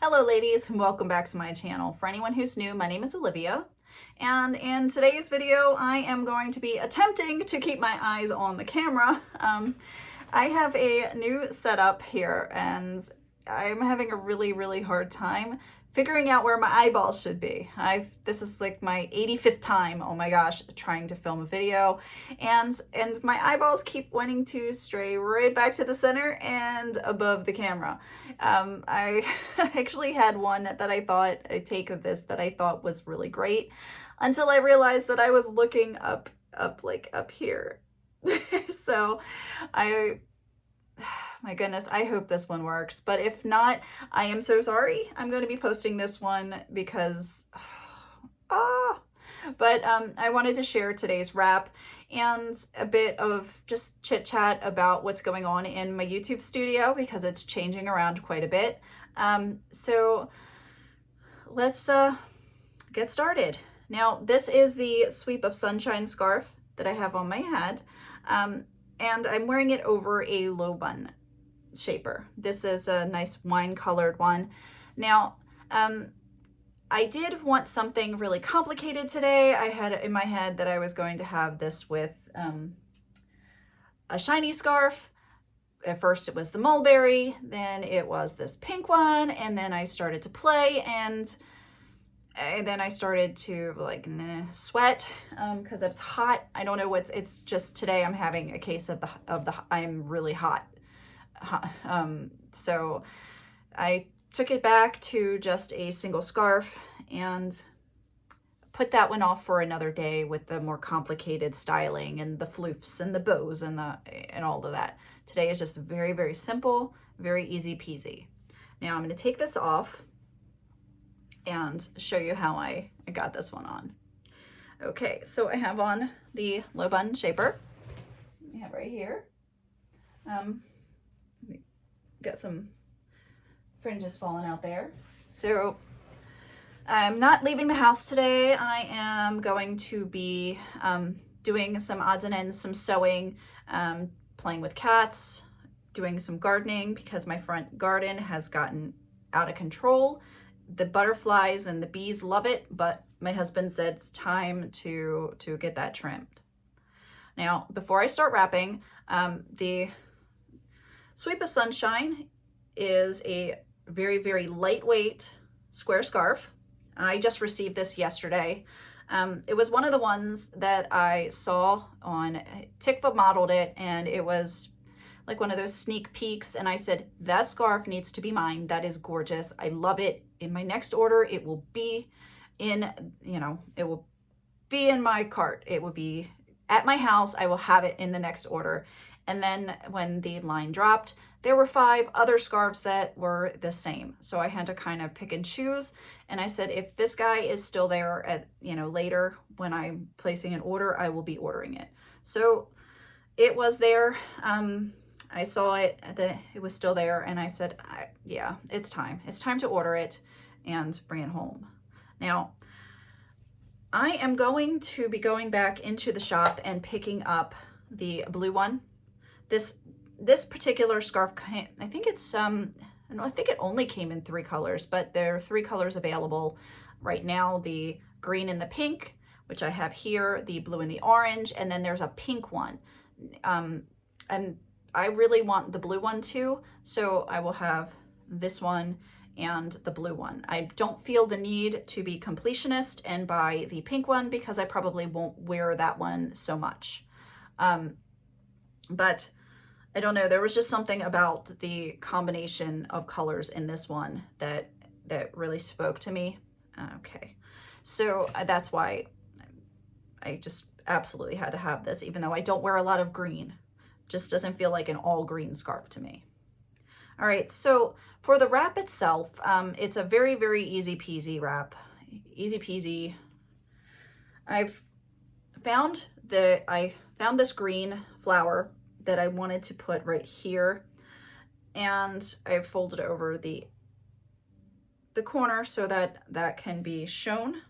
Hello ladies, and welcome back to my channel. For anyone who's new, my name is Olivia, and in today's video I am going to be attempting to keep my eyes on the camera. I have a new setup here and I'm having a really hard time figuring out where my eyeballs should be. This is like my 85th time, oh my gosh, trying to film a video, and my eyeballs keep wanting to stray right back to the center and above the camera. I actually had one that I thought, a take of this that I thought was really great, until I realized that I was looking up here. So my goodness, I hope this one works, but if not, I am so sorry. I'm going to be posting this one because, but I wanted to share today's wrap and a bit of just chit chat about what's going on in my YouTube studio because it's changing around quite a bit. So let's get started. Now, this is the Sweep of Sunshine scarf that I have on my head, and I'm wearing it over a Lowbun shaper. This is a nice wine colored one. Now, I did want something really complicated today. I had it in my head that I was going to have this with a shiny scarf. At first it was the mulberry, then it was this pink one, and then I started to play, and then I started to sweat because it's hot. I don't know what's, it's just today I'm having a case of I'm really hot. So I took it back to just a single scarf and put that one off for another day with the more complicated styling and the floofs and the bows and all of that. Today is just very simple, very easy peasy. Now I'm going to take this off and show you how I got this one on. Okay, so I have on the Lowbun shaper. I have right here. Got some fringes falling out there. So I'm not leaving the house today. I am going to be doing some odds and ends, some sewing, playing with cats, doing some gardening because my front garden has gotten out of control. The butterflies and the bees love it, but my husband said it's time to get that trimmed. Now, before I start wrapping, the Sweep of Sunshine is a very lightweight square scarf. I just received this yesterday. It was one of the ones that I saw on Tikva modeled it, and it was like one of those sneak peeks, and I said, that scarf needs to be mine. That is gorgeous. I love it. In my next order, it will be in, it will be in my cart. It will be at my house. I will have it in the next order. And then when the line dropped, there were 5 other scarves that were the same. So I had to kind of pick and choose. And I said, if this guy is still there at, later when I'm placing an order, I will be ordering it. So it was there. I saw it, that it was still there, and I said, yeah, it's time. It's time to order it and bring it home. Now, I am going to be going back into the shop and picking up the blue one. This particular scarf, I think it's I think it only came in 3 colors, but there are 3 colors available right now: the green and the pink, which I have here, the blue and the orange, and then there's a pink one. And I really want the blue one too, so I will have this one and the blue one. I don't feel the need to be completionist and buy the pink one because I probably won't wear that one so much. But I don't know, there was just something about the combination of colors in this one that really spoke to me. Okay, so that's why I just absolutely had to have this, even though I don't wear a lot of green. Just doesn't feel like an all green scarf to me. All right, so for the wrap itself, it's a very easy peasy wrap. Easy peasy. I found this green flower that I wanted to put right here, and I folded over the corner so that can be shown.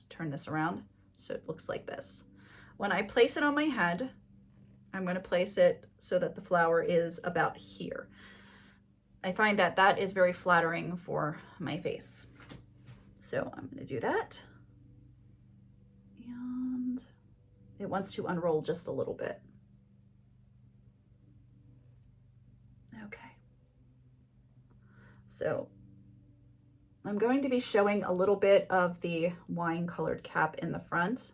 Turn this around so it looks like this. When I place it on my head, I'm going to place it so that the flower is about here. I find that that is very flattering for my face. So I'm going to do that. And it wants to unroll just a little bit. Okay. So I'm going to be showing a little bit of the wine colored cap in the front.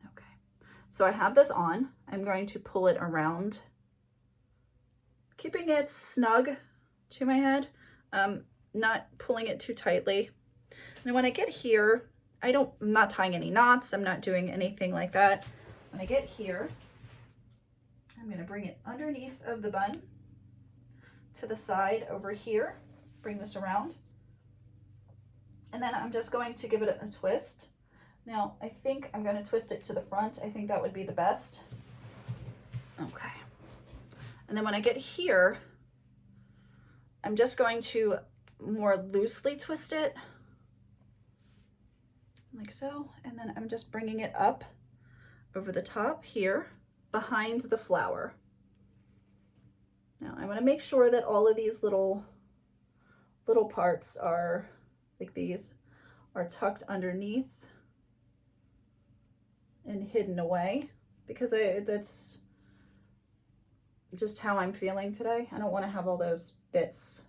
Okay. So I have this on. I'm going to pull it around, keeping it snug to my head, not pulling it too tightly. And when I get here, I'm not tying any knots. I'm not doing anything like that. When I get here, I'm going to bring it underneath of the bun to the side over here. Bring this around. And then I'm just going to give it a twist. Now, I think I'm going to twist it to the front. I think that would be the best. Okay. And then when I get here, I'm just going to more loosely twist it, like so. And then I'm just bringing it up over the top here, behind the flower. Now, I want to make sure that all of these little parts are, like these, are tucked underneath and hidden away, because that's just how I'm feeling today. I don't want to have all those bits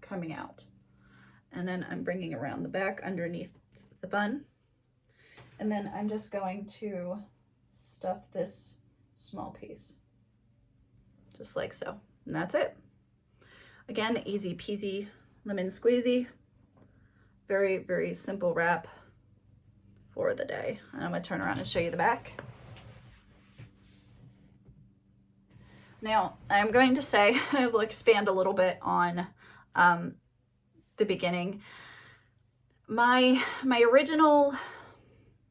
coming out. And then I'm bringing around the back underneath the bun. And then I'm just going to stuff this small piece, just like so. And that's it. Again, easy peasy, lemon squeezy. Very, very simple wrap for the day. And I'm gonna turn around and show you the back. Now, I'm going to say, I will expand a little bit on the beginning. My original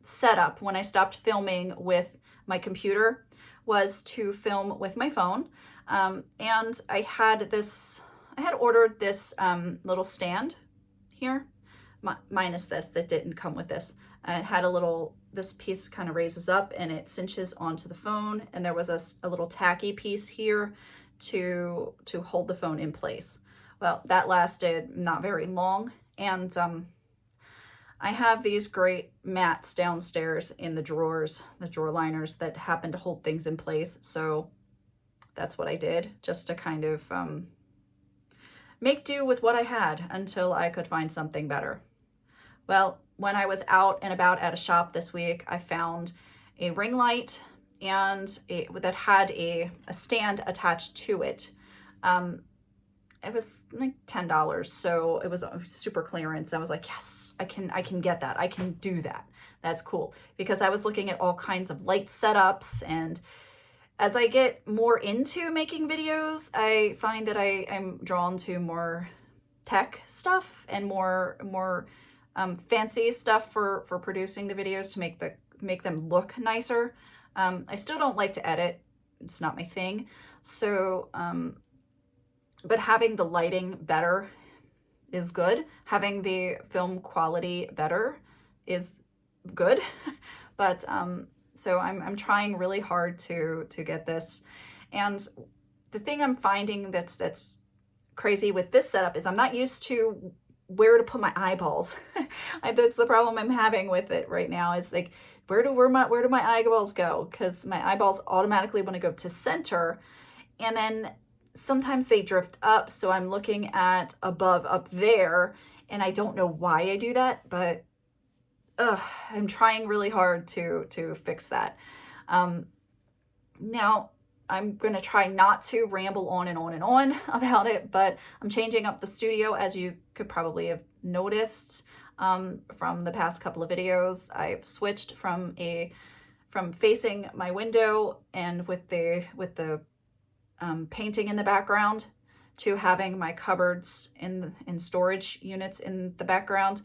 setup when I stopped filming with my computer was to film with my phone. And I had ordered this little stand here, minus this, that didn't come with this. It had this piece kind of raises up and it cinches onto the phone, and there was a little tacky piece here to hold the phone in place. Well, that lasted not very long, and I have these great mats downstairs in the drawers, the drawer liners that happen to hold things in place, so that's what I did, just to kind of make do with what I had until I could find something better. Well, when I was out and about at a shop this week, I found a ring light and that had a stand attached to it. It was like $10, so it was super clearance. I was like, yes, I can get that. I can do that. That's cool. Because I was looking at all kinds of light setups, and as I get more into making videos, I find that I'm drawn to more tech stuff and more fancy stuff for producing the videos to make them look nicer. I still don't like to edit. It's not my thing. So, but having the lighting better is good. Having the film quality better is good. But so I'm trying really hard to get this. And the thing I'm finding that's crazy with this setup is I'm not used to where to put my eyeballs. That's the problem I'm having with it right now, is like, where do my eyeballs go? Because my eyeballs automatically want to go to center, and then sometimes they drift up, so I'm looking at above up there, and I don't know why I do that, but I'm trying really hard to fix that. Now I'm going to try not to ramble on and on and on about it, but I'm changing up the studio, as you could probably have noticed from the past couple of videos. I've switched from facing my window and with the painting in the background to having my cupboards in storage units in the background.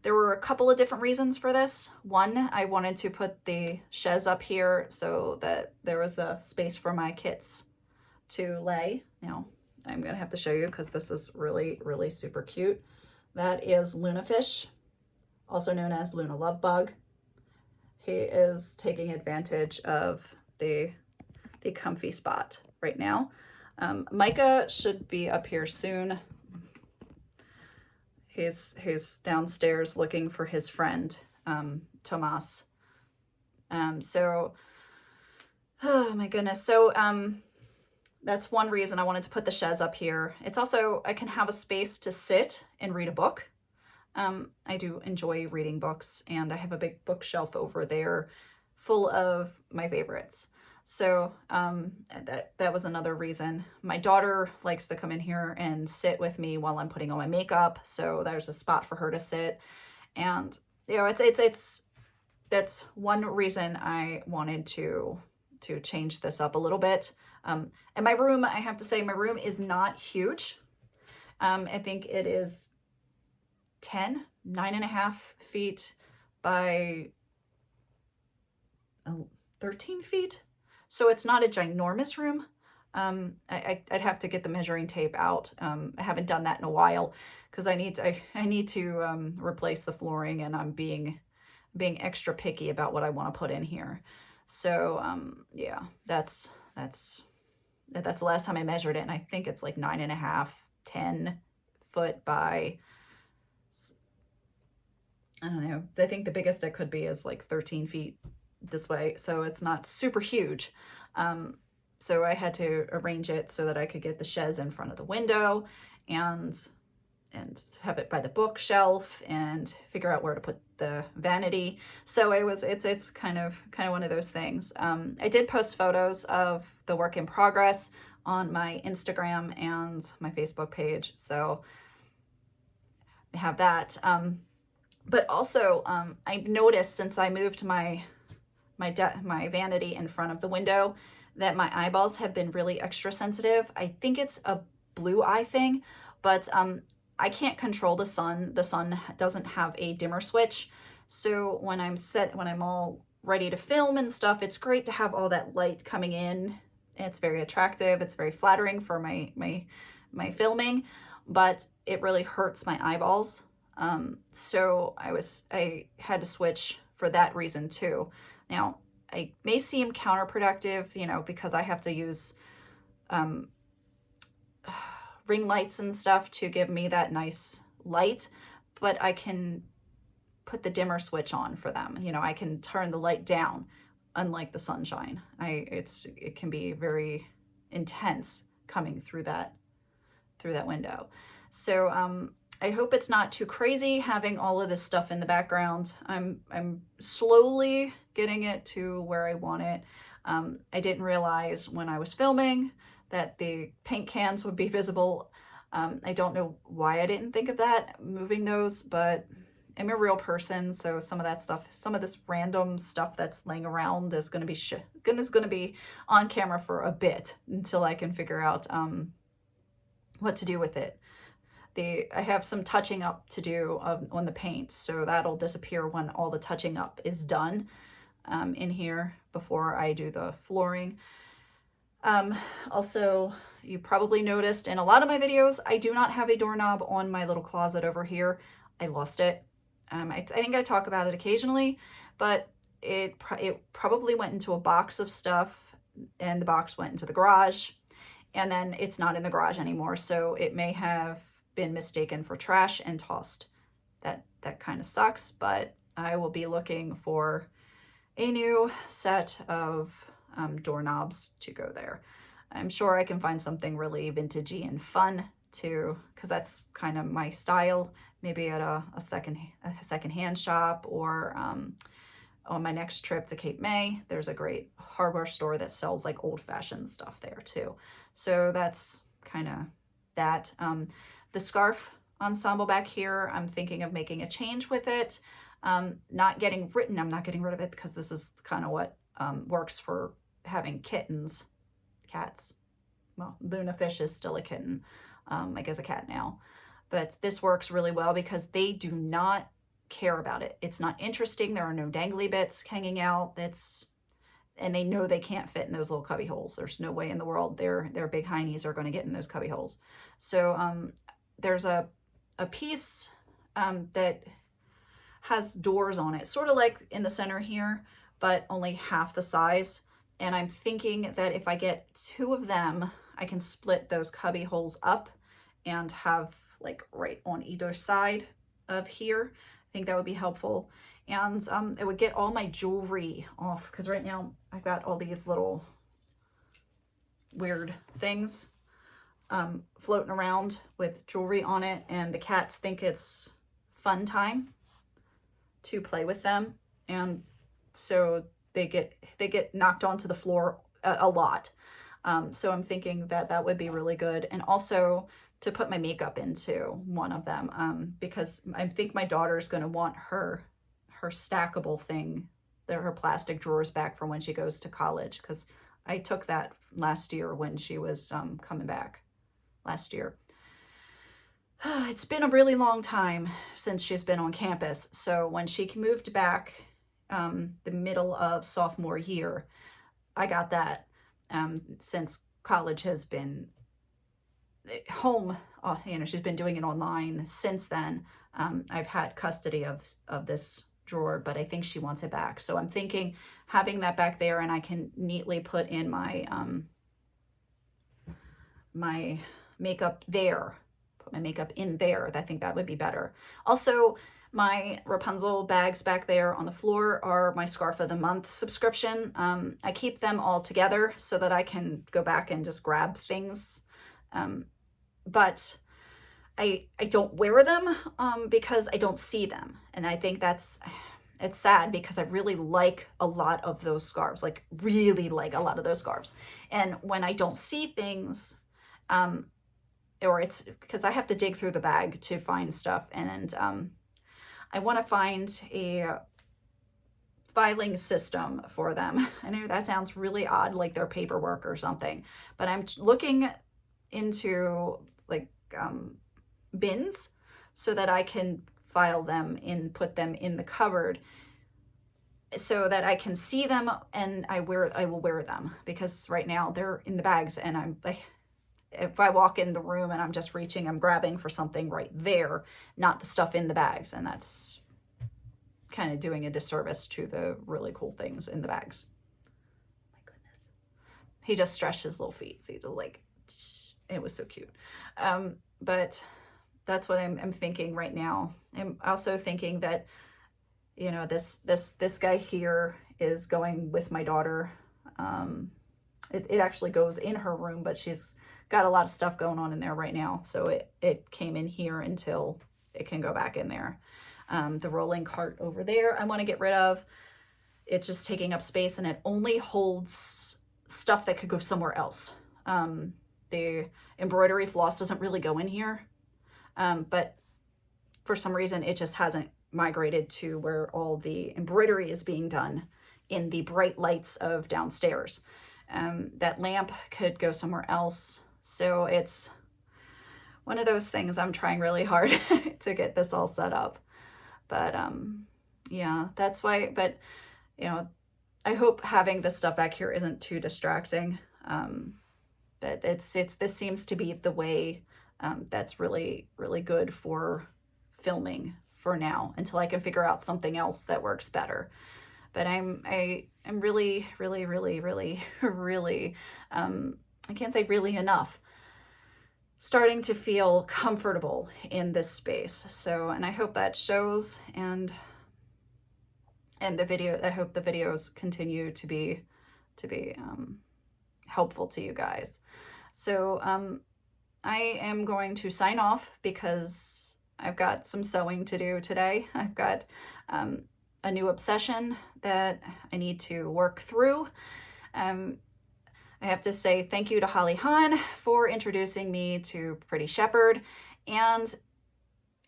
There were a couple of different reasons for this. One, I wanted to put the chaise up here so that there was a space for my kits to lay. Now, I'm going to have to show you because this is really, really super cute. That is Luna Fish, also known as Luna Lovebug. He is taking advantage of the comfy spot right now. Micah should be up here soon. He's downstairs looking for his friend, Tomas. So, oh my goodness. So, that's one reason I wanted to put the chaise up here. It's also, I can have a space to sit and read a book. I do enjoy reading books, and I have a big bookshelf over there full of my favorites. So that was another reason. My daughter likes to come in here and sit with me while I'm putting on my makeup, so there's a spot for her to sit. And you know, it's that's one reason I wanted to change this up a little bit. And my room, I have to say, my room is not huge. I think it is 9.5 feet by 13 feet. So it's not a ginormous room. I'd have to get the measuring tape out. I haven't done that in a while because I need to replace the flooring, and I'm being extra picky about what I want to put in here. So yeah, that's the last time I measured it, and I think it's like 9.5, 10 foot by, I don't know. I think the biggest it could be is like 13 feet this way. So it's not super huge. So I had to arrange it so that I could get the chaise in front of the window and have it by the bookshelf and figure out where to put the vanity. So it's kind of one of those things. I did post photos of the work in progress on my Instagram and my Facebook page. So I have that. But also, I've noticed since I moved my vanity in front of the window that my eyeballs have been really extra sensitive. I think it's a blue eye thing, but I can't control the sun. The sun doesn't have a dimmer switch. So when I'm all ready to film and stuff, it's great to have all that light coming in. It's very attractive. It's very flattering for my filming, but it really hurts my eyeballs. So I had to switch for that reason too. Now, I may seem counterproductive, you know, because I have to use ring lights and stuff to give me that nice light, but I can put the dimmer switch on for them. You know, I can turn the light down, unlike the sunshine. It can be very intense coming through that window. So I hope it's not too crazy having all of this stuff in the background. I'm slowly getting it to where I want it. I didn't realize when I was filming that the paint cans would be visible. I don't know why I didn't think of that, moving those, but I'm a real person, so some of that stuff, some of this random stuff that's laying around is going to be on camera for a bit until I can figure out what to do with it. I have some touching up to do on the paint, so that'll disappear when all the touching up is done in here before I do the flooring. Also, you probably noticed in a lot of my videos, I do not have a doorknob on my little closet over here. I lost it. I think I talk about it occasionally, but it probably went into a box of stuff, and the box went into the garage, and then it's not in the garage anymore, so it may have been mistaken for trash and tossed. That kind of sucks, but I will be looking for a new set of doorknobs to go there. I'm sure I can find something really vintagey and fun too, because that's kind of my style. Maybe at a second-hand shop, or on my next trip to Cape May, there's a great hardware store that sells like old-fashioned stuff there too. So that's kind of that. The scarf ensemble back here, I'm thinking of making a change with it. I'm not getting rid of it because this is kind of what works for having cats. Well, Luna Fish is still a kitten, I guess a cat now. But this works really well because they do not care about it. It's not interesting. There are no dangly bits hanging out. And they know they can't fit in those little cubby holes. There's no way in the world their big heinies are going to get in those cubby holes. So there's a piece that has doors on it, sort of like in the center here, but only half the size. And I'm thinking that if I get 2 of them, I can split those cubby holes up and have like right on either side of here. I think that would be helpful. And it would get all my jewelry off, because right now I've got all these little weird things floating around with jewelry on it, and the cats think it's fun time to play with them, and so they get knocked onto the floor a lot. So I'm thinking that that would be really good, and also to put my makeup into one of them, because I think my daughter's going to want her stackable thing, her plastic drawers back for when she goes to college, because I took that last year when she was coming back last year. It's been a really long time since she's been on campus. So when she moved back the middle of sophomore year, I got that. Since college has been home, you know, she's been doing it online since then. I've had custody of this drawer, but I think she wants it back. So I'm thinking having that back there, and I can neatly put in my my makeup there, put my makeup in there. I think that would be better. Also, my Rapunzel bags back there on the floor are my Scarf of the Month subscription. I keep them all together so that I can go back and just grab things. But I don't wear them because I don't see them. And I think it's sad, because I really like a lot of those scarves, like really like a lot of those scarves. And when I don't see things, or it's because I have to dig through the bag to find stuff, and I want to find a filing system for them. I know that sounds really odd, like their paperwork or something, but I'm looking into like bins so that I can file them and put them in the cupboard so that I can see them, and I will wear them, because right now they're in the bags, and I'm like, if I walk in the room and I'm just reaching, I'm grabbing for something right there, not the stuff in the bags. And that's kind of doing a disservice to the really cool things in the bags. My goodness. He just stretched his little feet. So he just like, it was so cute. But that's what I'm thinking right now. I'm also thinking that, you know, this guy here is going with my daughter. It actually goes in her room, but she's got a lot of stuff going on in there right now. So it came in here until it can go back in there. The rolling cart over there, I want to get rid of. It's just taking up space, and it only holds stuff that could go somewhere else. The embroidery floss doesn't really go in here. But for some reason, it just hasn't migrated to where all the embroidery is being done in the bright lights of downstairs. That lamp could go somewhere else. So it's one of those things. I'm trying really hard to get this all set up. But yeah, that's why. But, you know, I hope having this stuff back here isn't too distracting. But this seems to be the way that's really, really good for filming for now, until I can figure out something else that works better. But I'm really, really, really, really, really, I can't say really enough, starting to feel comfortable in this space. So, and I hope that shows, and the video, I hope the videos continue to be helpful to you guys. So, I am going to sign off because I've got some sewing to do today. I've got a new obsession that I need to work through. I have to say thank you to Holly Hahn for introducing me to Pretty Shepherd and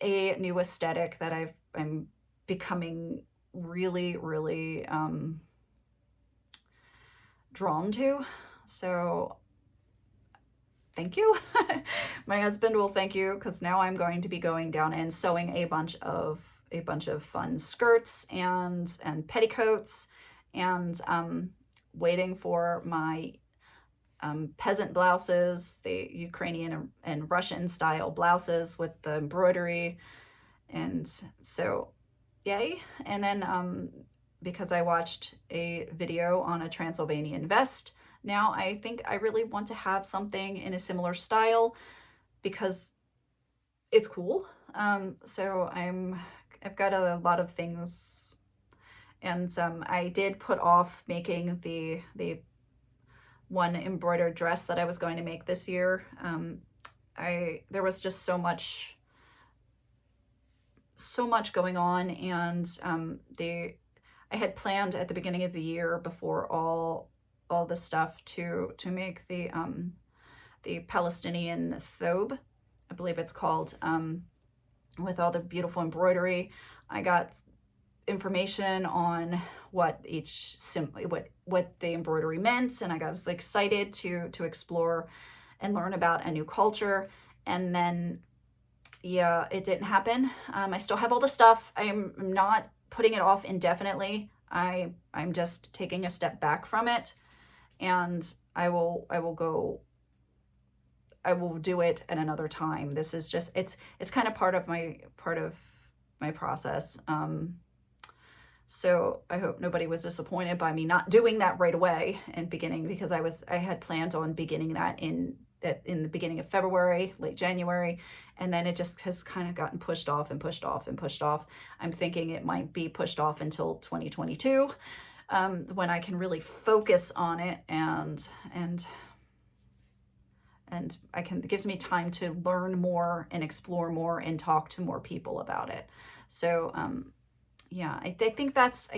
a new aesthetic that I'm becoming really, really drawn to. So thank you. My husband will thank you, because now I'm going to be going down and sewing a bunch of fun skirts and petticoats, and waiting for my peasant blouses, the Ukrainian and Russian style blouses with the embroidery. And so yay. And then because I watched a video on a Transylvanian vest now I think I really want to have something in a similar style because it's cool. So I've got a lot of things, and I did put off making the one embroidered dress that I was going to make this year. There was just so much going on, and I had planned at the beginning of the year before all the stuff to make the Palestinian thobe, I believe it's called, with all the beautiful embroidery. I got information on what what the embroidery meant, and I was excited to explore and learn about a new culture. And then, yeah, it didn't happen. I still have all the stuff. I'm not putting it off indefinitely. I'm just taking a step back from it, and I will do it at another time. This is just, it's kind of part of my process. So I hope nobody was disappointed by me not doing that right away and beginning, because I had planned on beginning that in the beginning of February, late January, and then it just has kind of gotten pushed off and pushed off and pushed off. I'm thinking it might be pushed off until 2022, when I can really focus on it, and it gives me time to learn more and explore more and talk to more people about it. So yeah, I think that's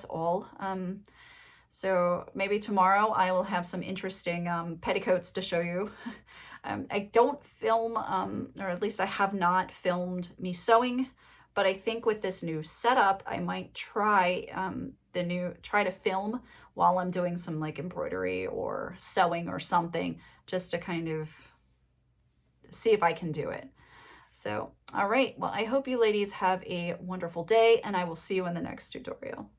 all. So maybe tomorrow I will have some interesting petticoats to show you. I don't film, or at least I have not filmed me sewing, but I think with this new setup, I might try to film while I'm doing some like embroidery or sewing or something, just to kind of see if I can do it. So, all right. Well, I hope you ladies have a wonderful day, and I will see you in the next tutorial.